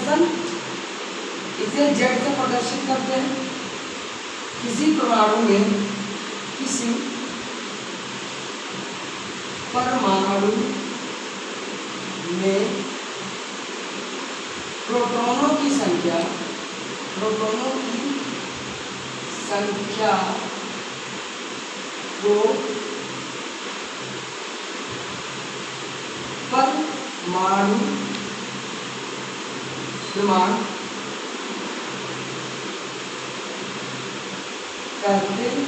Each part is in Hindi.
एक्सप्रेशन इसे जेड से प्रदर्शित करते हैं। किसी परमाणु में प्रोटॉनों की संख्या को परमाणु क्रमांक कहते हैं।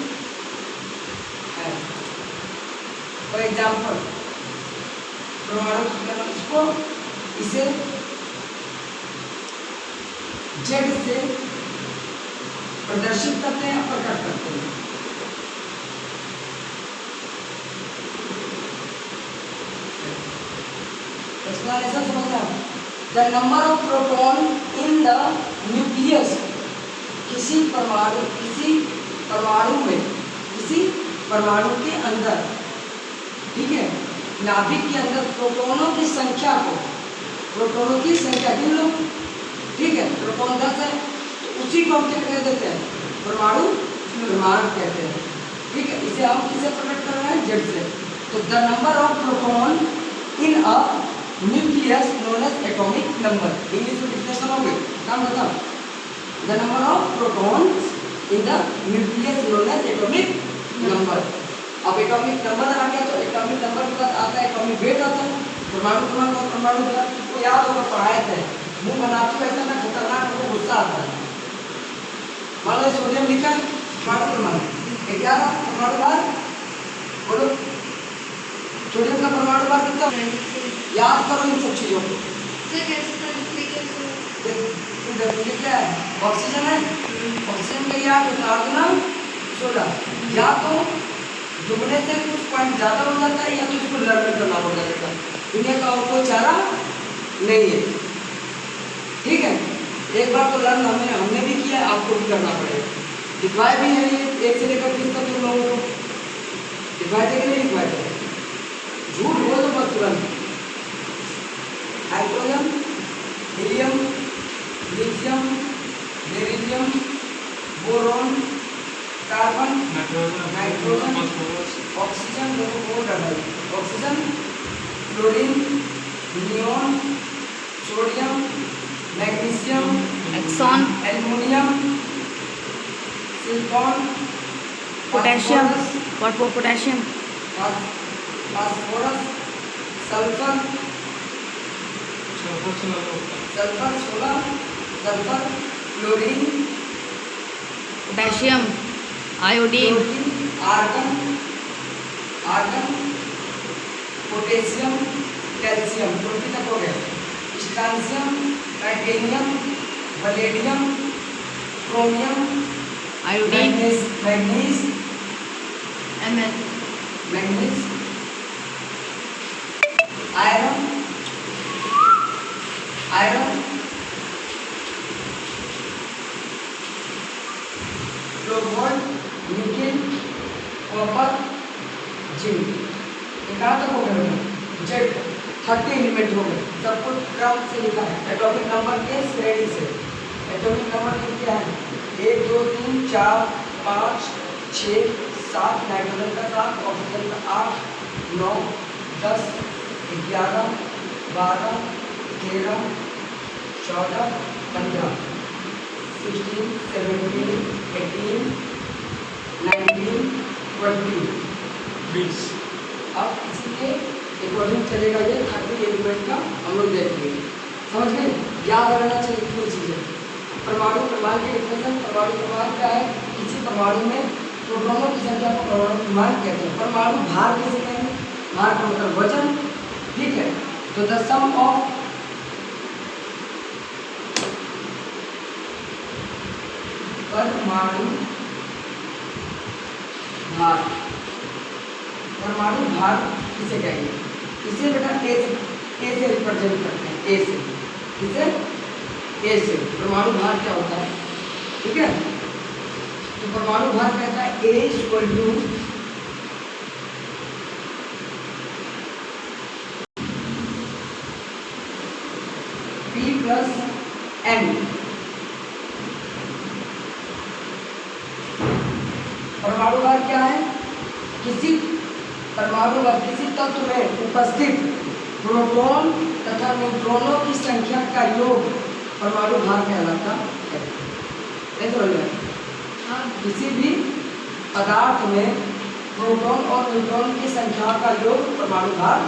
फॉर एग्जाम्पल परमाणु इसको इसे जेड से प्रदर्शित करते हैं, प्रकट करते हैं। एक्सप्लेनेशन समझना। The number of proton in the nucleus, किसी परमाणु के अंदर, ठीक है, नाभिक के अंदर प्रोटॉनों की संख्या गिन लो, ठीक है। प्रोटॉन 10 है तो उसी को हम क्या कह देते हैं, परमाणु क्रमांक कहते हैं, ठीक है। इसे हम किसे प्रकट कर रहे हैं, जेड से। तो the number of proton in a nucleus known as atomic number. English में डिफिनेशन हो गई, नाम बताओ। The number of protons in the nucleus known as atomic number. अब एटॉमिक नंबर आ गया तो एटॉमिक नंबर के बाद आता है एटॉमिक वेट आता है, परमाणु क्रमांक और परमाणु भार को याद होगा, पढ़ाए थे। मुंह बनाते हुए ऐसा ना खतरनाक हमको गुस्सा आता है। मान लो सोडियम लिखा है, परमाणु क्रमांक 11, परमाणु भार बोलो, सोडियम का परमाणु भार कितना, याद करो इन सब चीजों को। क्या है, ऑक्सीजन है, ऑक्सीजन का याद कार्बन 16, या तो दुगने से कुछ पॉइंट ज्यादा हो जाता है या तो इसको लर्न करना पड़ जाता है, इन्हें का और कोई चारा नहीं है, ठीक है। एक बार तो लर्न हमने भी किया, आपको भी करना पड़ेगा। लिखवाए भी है ये 1 से लेकर 20 तक तुम लोगों को लिखवाए थे कि नहीं लिखवाए थे, झूठ बोल दो बस तुरंत। Hydrogen, helium, lithium, beryllium, boron, carbon, nitrogen, oxygen, oxygen, fluorine, neon, sodium, magnesium, एक्सॉन, aluminium, silicon, potassium, potassium, phosphorus, sulphur 16, sulphur, chlorine, potassium, iodine, argon, potassium, calcium 20 तक हो गया, strontium, titanium, vanadium, chromium, iodine, manganese, manganese, iron, chloroform, nickel, copper, zinc. ये कहाँ तक हो गया, जेड 30 एलिमेंट हो गए, सब कुछ क्रम से लिखा है एटॉमिक नंबर के श्रेणी से। एटॉमिक नंबर क्या है, 1 2 3 4 5 6 7, नाइट्रोजन का 7, ऑक्सीजन का 8 9 10 11 12 13 14 15 16 17 18 19 20 20। अब इसी के अकॉर्डिंग चलेगा ये 30 एलिमेंट का हम लोग देखेंगे, समझ गए। याद रहना चाहिए इतनी चीज़ें। परमाणु क्रमांक के डिफिनेशन, परमाणु क्रमांक क्या है, किसी परमाणु में प्रोटॉनों की संख्या को परमाणु क्रमांक कहते हैं। परमाणु भार कैसे कहेंगे, भार का मतलब वजन, ठीक है। तो द सम ऑफ परमाणु भार, परमाणु भार किसे कहेंगे, इसे बेटा ए से रिप्रेजेंट करते हैं, ए से, इसे ए से परमाणु भार क्या होता है, ठीक है। तो परमाणु भार कहता है A equal to P plus N। परमाणु भार क्या है? किसी परमाणु भार किसी तत्व में उपस्थित प्रोटॉन तथा न्यूट्रॉनों की संख्या का योग परमाणु भार कहलाता है। ऐसे हो जाए किसी भी पदार्थ में प्रोटॉन और न्यूट्रॉन की संख्या का योग परमाणु भार